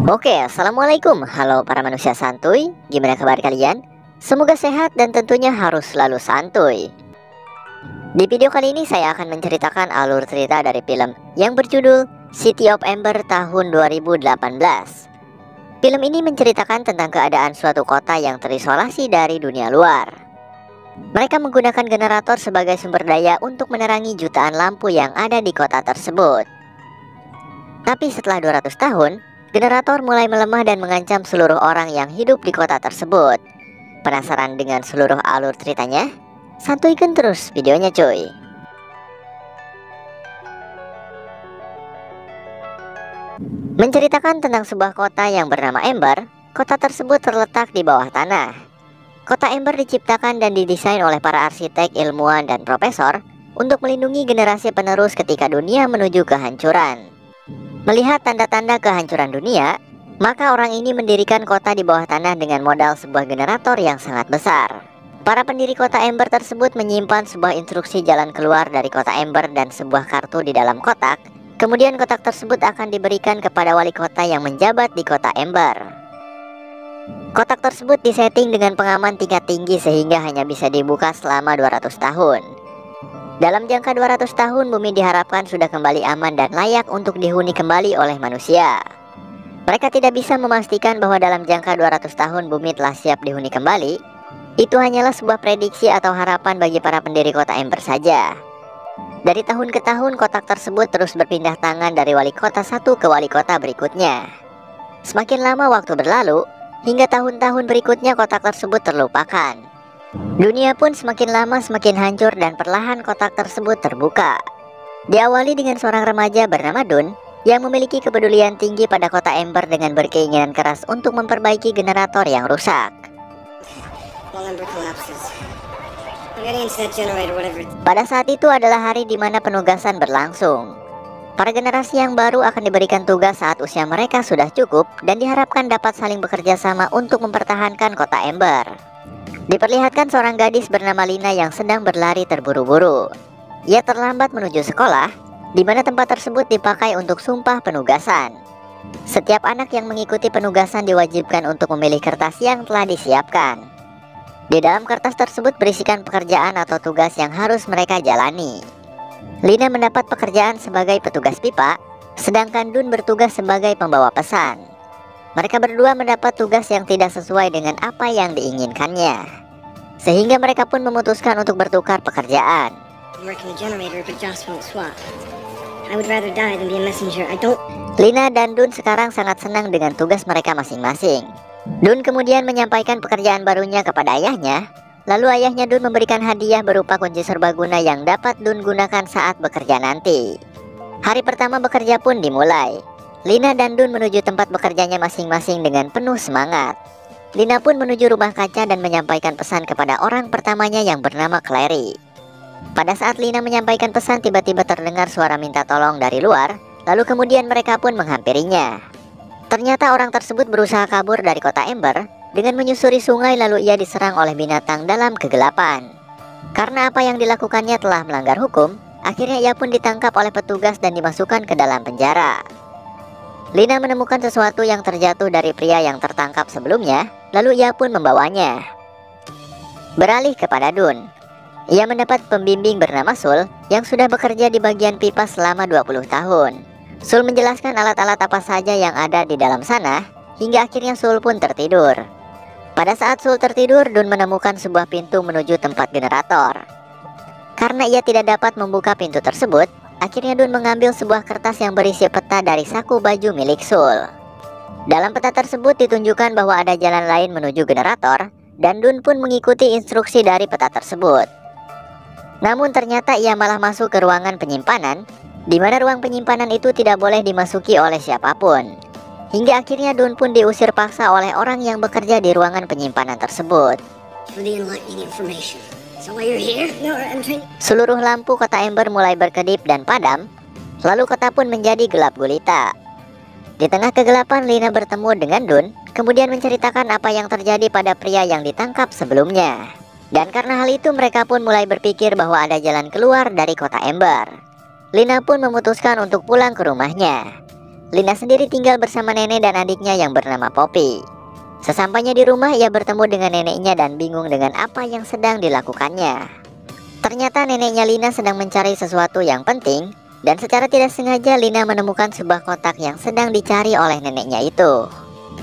Oke, assalamualaikum. Halo para manusia santuy, gimana kabar kalian? Semoga sehat dan tentunya harus selalu santuy. Di video kali ini saya akan menceritakan alur cerita dari film yang berjudul City of Ember tahun 2018. Film ini menceritakan tentang keadaan suatu kota yang terisolasi dari dunia luar. Mereka menggunakan generator sebagai sumber daya untuk menerangi jutaan lampu yang ada di kota tersebut. Tapi setelah 200 tahun, generator mulai melemah dan mengancam seluruh orang yang hidup di kota tersebut. Penasaran dengan seluruh alur ceritanya? Santuikan terus videonya cuy. Menceritakan tentang sebuah kota yang bernama Ember, kota tersebut terletak di bawah tanah. Kota Ember diciptakan dan didesain oleh para arsitek, ilmuwan, dan profesor untuk melindungi generasi penerus ketika dunia menuju kehancuran. Melihat tanda-tanda kehancuran dunia, maka orang ini mendirikan kota di bawah tanah dengan modal sebuah generator yang sangat besar. Para pendiri kota Ember tersebut menyimpan sebuah instruksi jalan keluar dari kota Ember dan sebuah kartu di dalam kotak. Kemudian kotak tersebut akan diberikan kepada wali kota yang menjabat di kota Ember. Kotak tersebut disetting dengan pengaman tingkat tinggi sehingga hanya bisa dibuka selama 200 tahun. Dalam jangka 200 tahun, bumi diharapkan sudah kembali aman dan layak untuk dihuni kembali oleh manusia. Mereka tidak bisa memastikan bahwa dalam jangka 200 tahun bumi telah siap dihuni kembali. Itu hanyalah sebuah prediksi atau harapan bagi para pendiri kota Ember saja. Dari tahun ke tahun, kotak tersebut terus berpindah tangan dari wali kota satu ke wali kota berikutnya. Semakin lama waktu berlalu, hingga tahun-tahun berikutnya kotak tersebut terlupakan. Dunia pun semakin lama semakin hancur dan perlahan kotak tersebut terbuka. Diawali dengan seorang remaja bernama Dun yang memiliki kepedulian tinggi pada kota Ember dengan berkeinginan keras untuk memperbaiki generator yang rusak. Pada saat itu adalah hari di mana penugasan berlangsung. Para generasi yang baru akan diberikan tugas saat usia mereka sudah cukup dan diharapkan dapat saling bekerja sama untuk mempertahankan kota Ember. Diperlihatkan seorang gadis bernama Lina yang sedang berlari terburu-buru. Ia terlambat menuju sekolah, di mana tempat tersebut dipakai untuk sumpah penugasan. Setiap anak yang mengikuti penugasan diwajibkan untuk memilih kertas yang telah disiapkan. Di dalam kertas tersebut berisikan pekerjaan atau tugas yang harus mereka jalani. Lina mendapat pekerjaan sebagai petugas pipa, sedangkan Dun bertugas sebagai pembawa pesan. Mereka berdua mendapat tugas yang tidak sesuai dengan apa yang diinginkannya, sehingga mereka pun memutuskan untuk bertukar pekerjaan. Lina dan Dun sekarang sangat senang dengan tugas mereka masing-masing. Dun kemudian menyampaikan pekerjaan barunya kepada ayahnya, lalu ayahnya Dun memberikan hadiah berupa kunci serbaguna yang dapat Dun gunakan saat bekerja nanti. Hari pertama bekerja pun dimulai. Lina dan Dun menuju tempat bekerjanya masing-masing dengan penuh semangat. Lina pun menuju rumah kaca dan menyampaikan pesan kepada orang pertamanya yang bernama Clary. Pada saat Lina menyampaikan pesan, tiba-tiba terdengar suara minta tolong dari luar, lalu kemudian mereka pun menghampirinya. Ternyata orang tersebut berusaha kabur dari kota Ember dengan menyusuri sungai, lalu ia diserang oleh binatang dalam kegelapan. Karena apa yang dilakukannya telah melanggar hukum, akhirnya ia pun ditangkap oleh petugas dan dimasukkan ke dalam penjara. Lina menemukan sesuatu yang terjatuh dari pria yang tertangkap sebelumnya, lalu ia pun membawanya. Beralih kepada Dun. Ia mendapat pembimbing bernama Sul yang sudah bekerja di bagian pipa selama 20 tahun. Sul menjelaskan alat-alat apa saja yang ada di dalam sana, hingga akhirnya Sul pun tertidur. Pada saat Sul tertidur, Dun menemukan sebuah pintu menuju tempat generator. Karena ia tidak dapat membuka pintu tersebut, akhirnya Dun mengambil sebuah kertas yang berisi peta dari saku baju milik Sul. Dalam peta tersebut ditunjukkan bahwa ada jalan lain menuju generator, dan Dun pun mengikuti instruksi dari peta tersebut. Namun ternyata ia malah masuk ke ruangan penyimpanan, di mana ruang penyimpanan itu tidak boleh dimasuki oleh siapapun. Hingga akhirnya Dun pun diusir paksa oleh orang yang bekerja di ruangan penyimpanan tersebut. Seluruh lampu kota Ember mulai berkedip dan padam, lalu kota pun menjadi gelap gulita. Di tengah kegelapan, Lina bertemu dengan Dun, kemudian menceritakan apa yang terjadi pada pria yang ditangkap sebelumnya. Dan karena hal itu mereka pun mulai berpikir bahwa ada jalan keluar dari kota Ember. Lina pun memutuskan untuk pulang ke rumahnya. Lina sendiri tinggal bersama nenek dan adiknya yang bernama Poppy. Sesampainya di rumah, ia bertemu dengan neneknya dan bingung dengan apa yang sedang dilakukannya. Ternyata neneknya Lina sedang mencari sesuatu yang penting, dan secara tidak sengaja Lina menemukan sebuah kotak yang sedang dicari oleh neneknya itu.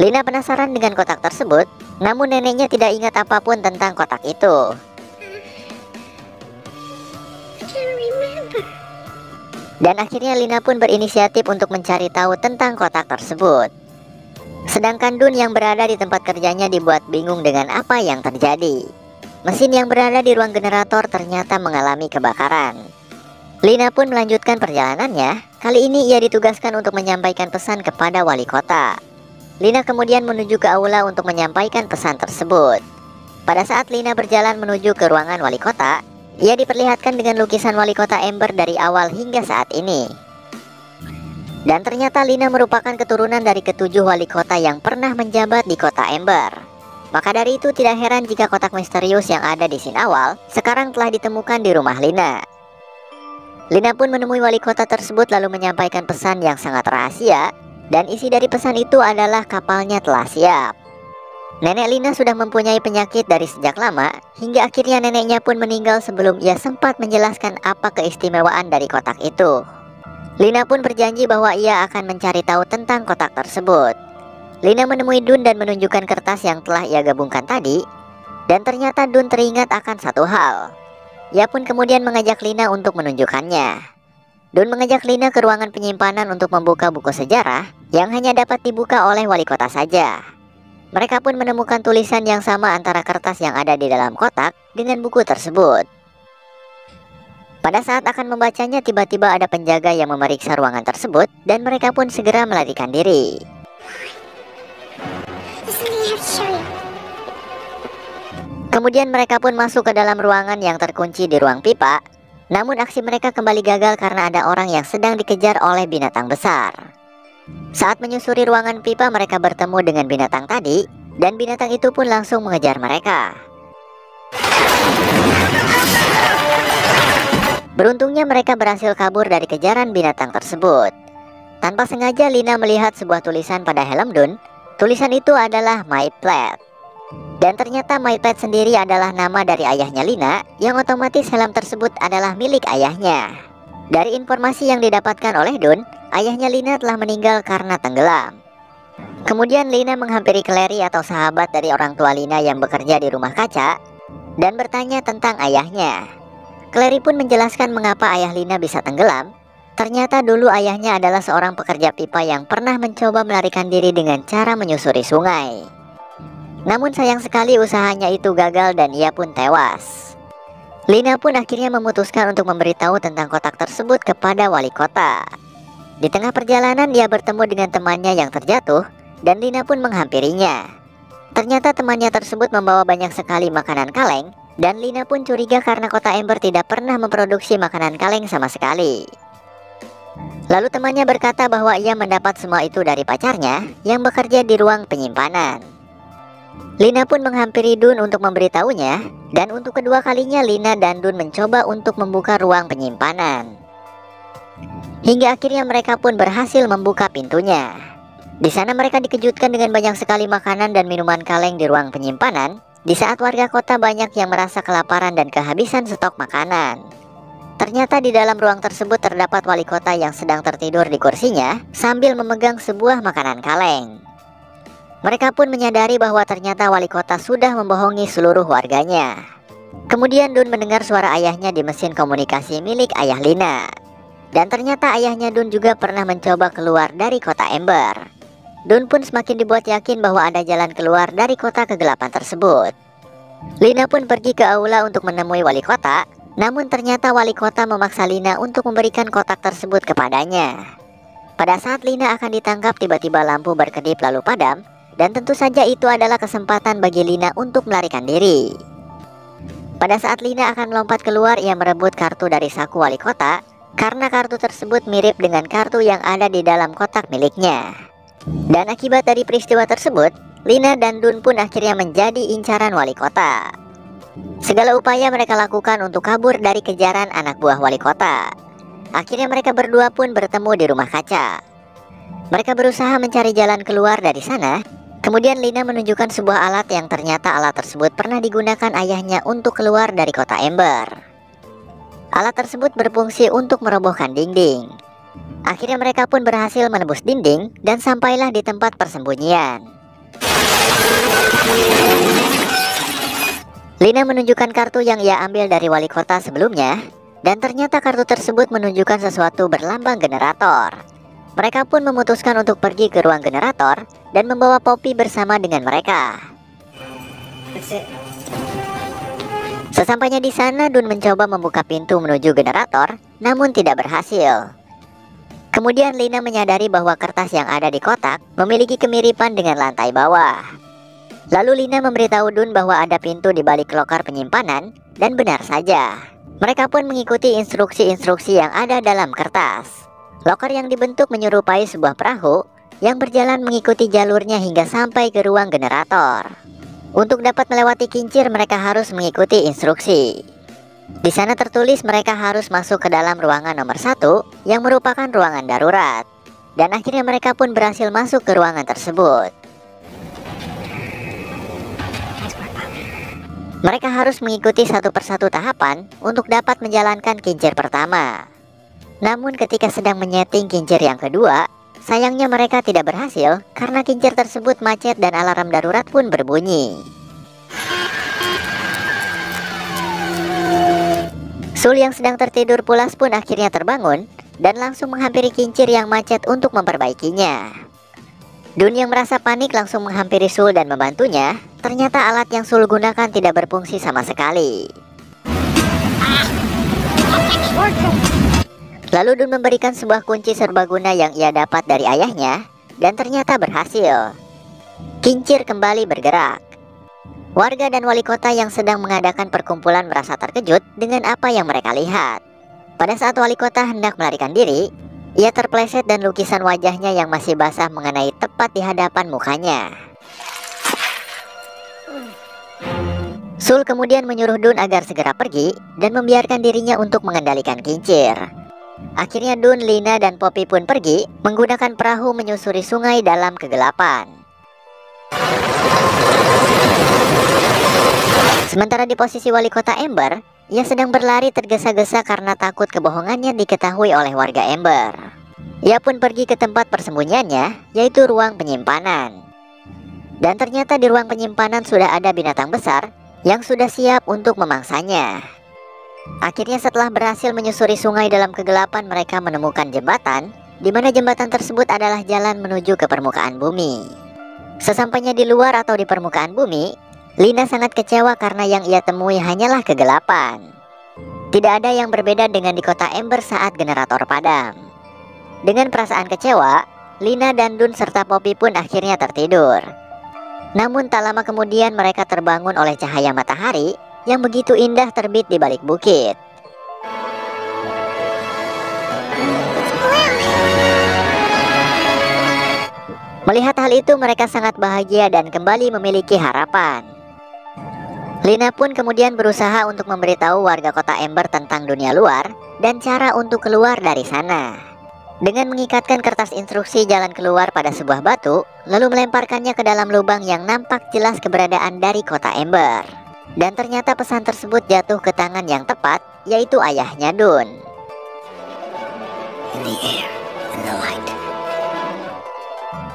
Lina penasaran dengan kotak tersebut, namun neneknya tidak ingat apapun tentang kotak itu. Dan akhirnya Lina pun berinisiatif untuk mencari tahu tentang kotak tersebut. Sedangkan Dun yang berada di tempat kerjanya dibuat bingung dengan apa yang terjadi. Mesin yang berada di ruang generator ternyata mengalami kebakaran. Lina pun melanjutkan perjalanannya. Kali ini ia ditugaskan untuk menyampaikan pesan kepada wali kota. Lina kemudian menuju ke aula untuk menyampaikan pesan tersebut. Pada saat Lina berjalan menuju ke ruangan wali kota, ia diperlihatkan dengan lukisan wali kota Ember dari awal hingga saat ini. Dan ternyata Lina merupakan keturunan dari ketujuh wali kota yang pernah menjabat di kota Ember. Maka dari itu tidak heran jika kotak misterius yang ada di scene awal sekarang telah ditemukan di rumah Lina. Lina pun menemui wali kota tersebut lalu menyampaikan pesan yang sangat rahasia, dan isi dari pesan itu adalah kapalnya telah siap. Nenek Lina sudah mempunyai penyakit dari sejak lama, hingga akhirnya neneknya pun meninggal sebelum ia sempat menjelaskan apa keistimewaan dari kotak itu. Lina pun berjanji bahwa ia akan mencari tahu tentang kotak tersebut. Lina menemui Dun dan menunjukkan kertas yang telah ia gabungkan tadi, dan ternyata Dun teringat akan satu hal. Ia pun kemudian mengajak Lina untuk menunjukkannya. Dun mengajak Lina ke ruangan penyimpanan untuk membuka buku sejarah yang hanya dapat dibuka oleh wali kota saja. Mereka pun menemukan tulisan yang sama antara kertas yang ada di dalam kotak dengan buku tersebut. Pada saat akan membacanya, tiba-tiba ada penjaga yang memeriksa ruangan tersebut dan mereka pun segera melarikan diri. Kemudian mereka pun masuk ke dalam ruangan yang terkunci di ruang pipa. Namun aksi mereka kembali gagal karena ada orang yang sedang dikejar oleh binatang besar. Saat menyusuri ruangan pipa, mereka bertemu dengan binatang tadi, dan binatang itu pun langsung mengejar mereka. Beruntungnya mereka berhasil kabur dari kejaran binatang tersebut. Tanpa sengaja Lina melihat sebuah tulisan pada helm Dun. Tulisan itu adalah My Plat. Dan ternyata My Plat sendiri adalah nama dari ayahnya Lina, yang otomatis helm tersebut adalah milik ayahnya. Dari informasi yang didapatkan oleh Dun, ayahnya Lina telah meninggal karena tenggelam. Kemudian Lina menghampiri Clary atau sahabat dari orang tua Lina yang bekerja di rumah kaca dan bertanya tentang ayahnya. Clary pun menjelaskan mengapa ayah Lina bisa tenggelam. Ternyata dulu ayahnya adalah seorang pekerja pipa yang pernah mencoba melarikan diri dengan cara menyusuri sungai. Namun sayang sekali usahanya itu gagal dan ia pun tewas. Lina pun akhirnya memutuskan untuk memberitahu tentang kotak tersebut kepada wali kota. Di tengah perjalanan ia bertemu dengan temannya yang terjatuh dan Lina pun menghampirinya. Ternyata temannya tersebut membawa banyak sekali makanan kaleng dan Lina pun curiga karena kota Ember tidak pernah memproduksi makanan kaleng sama sekali. Lalu temannya berkata bahwa ia mendapat semua itu dari pacarnya yang bekerja di ruang penyimpanan. Lina pun menghampiri Dun untuk memberitahunya, dan untuk kedua kalinya Lina dan Dun mencoba untuk membuka ruang penyimpanan. Hingga akhirnya mereka pun berhasil membuka pintunya. Di sana mereka dikejutkan dengan banyak sekali makanan dan minuman kaleng di ruang penyimpanan, di saat warga kota banyak yang merasa kelaparan dan kehabisan stok makanan. Ternyata di dalam ruang tersebut terdapat wali kota yang sedang tertidur di kursinya sambil memegang sebuah makanan kaleng. Mereka pun menyadari bahwa ternyata wali kota sudah membohongi seluruh warganya. Kemudian Dun mendengar suara ayahnya di mesin komunikasi milik ayah Lina. Dan ternyata ayahnya Dun juga pernah mencoba keluar dari kota Ember. Dun pun semakin dibuat yakin bahwa ada jalan keluar dari kota kegelapan tersebut. Lina pun pergi ke aula untuk menemui wali kota. Namun ternyata wali kota memaksa Lina untuk memberikan kotak tersebut kepadanya. Pada saat Lina akan ditangkap, tiba-tiba lampu berkedip lalu padam. Dan tentu saja itu adalah kesempatan bagi Lina untuk melarikan diri. Pada saat Lina akan melompat keluar, ia merebut kartu dari saku wali kota karena kartu tersebut mirip dengan kartu yang ada di dalam kotak miliknya. Dan akibat dari peristiwa tersebut, Lina dan Dun pun akhirnya menjadi incaran wali kota. Segala upaya mereka lakukan untuk kabur dari kejaran anak buah wali kota. Akhirnya mereka berdua pun bertemu di rumah kaca. Mereka berusaha mencari jalan keluar dari sana. Kemudian Lina menunjukkan sebuah alat yang ternyata alat tersebut pernah digunakan ayahnya untuk keluar dari kota Ember. Alat tersebut berfungsi untuk merobohkan dinding. Akhirnya mereka pun berhasil menembus dinding dan sampailah di tempat persembunyian. Lina menunjukkan kartu yang ia ambil dari wali kota sebelumnya, dan ternyata kartu tersebut menunjukkan sesuatu berlambang generator. Mereka pun memutuskan untuk pergi ke ruang generator dan membawa Poppy bersama dengan mereka. Sesampainya di sana, Dun mencoba membuka pintu menuju generator, namun tidak berhasil. Kemudian Lina menyadari bahwa kertas yang ada di kotak memiliki kemiripan dengan lantai bawah. Lalu Lina memberitahu Dun bahwa ada pintu di balik loker penyimpanan, dan benar saja. Mereka pun mengikuti instruksi-instruksi yang ada dalam kertas. Loker yang dibentuk menyerupai sebuah perahu yang berjalan mengikuti jalurnya hingga sampai ke ruang generator. Untuk dapat melewati kincir, mereka harus mengikuti instruksi. Di sana tertulis mereka harus masuk ke dalam ruangan nomor 1 yang merupakan ruangan darurat. Dan akhirnya mereka pun berhasil masuk ke ruangan tersebut. Mereka harus mengikuti satu persatu tahapan untuk dapat menjalankan kincir pertama. Namun ketika sedang menyeting kincir yang kedua, sayangnya mereka tidak berhasil karena kincir tersebut macet dan alarm darurat pun berbunyi. Sul yang sedang tertidur pulas pun akhirnya terbangun dan langsung menghampiri kincir yang macet untuk memperbaikinya. Dun yang merasa panik langsung menghampiri Sul dan membantunya. Ternyata alat yang Sul gunakan tidak berfungsi sama sekali. Lalu Dun memberikan sebuah kunci serbaguna yang ia dapat dari ayahnya, dan ternyata berhasil. Kincir kembali bergerak. Warga dan wali kota yang sedang mengadakan perkumpulan merasa terkejut dengan apa yang mereka lihat. Pada saat wali kota hendak melarikan diri, ia terpleset dan lukisan wajahnya yang masih basah mengenai tepat di hadapan mukanya. Sul kemudian menyuruh Dun agar segera pergi dan membiarkan dirinya untuk mengendalikan kincir. Akhirnya Dun, Lina, dan Poppy pun pergi menggunakan perahu menyusuri sungai dalam kegelapan. Sementara di posisi wali kota Ember, ia sedang berlari tergesa-gesa karena takut kebohongannya diketahui oleh warga Ember. Ia pun pergi ke tempat persembunyiannya, yaitu ruang penyimpanan. Dan ternyata di ruang penyimpanan sudah ada binatang besar yang sudah siap untuk memangsanya. Akhirnya setelah berhasil menyusuri sungai dalam kegelapan, mereka menemukan jembatan, di mana jembatan tersebut adalah jalan menuju ke permukaan bumi. Sesampainya di luar atau di permukaan bumi, Lina sangat kecewa karena yang ia temui hanyalah kegelapan. Tidak ada yang berbeda dengan di kota Ember saat generator padam. Dengan perasaan kecewa, Lina dan Dun serta Poppy pun akhirnya tertidur. Namun tak lama kemudian mereka terbangun oleh cahaya matahari yang begitu indah terbit di balik bukit. Melihat hal itu, mereka sangat bahagia dan kembali memiliki harapan. Lina pun kemudian berusaha untuk memberitahu warga kota Ember tentang dunia luar dan cara untuk keluar dari sana. Dengan mengikatkan kertas instruksi jalan keluar pada sebuah batu, lalu melemparkannya ke dalam lubang yang nampak jelas keberadaan dari kota Ember. Dan ternyata pesan tersebut jatuh ke tangan yang tepat, yaitu ayahnya Dun.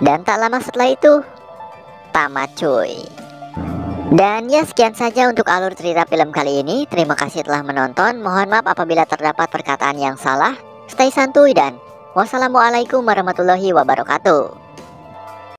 Dan tak lama setelah itu, tamat cuy. Dan ya, sekian saja untuk alur cerita film kali ini. Terima kasih telah menonton. Mohon maaf apabila terdapat perkataan yang salah. Stay santuy dan wassalamualaikum warahmatullahi wabarakatuh.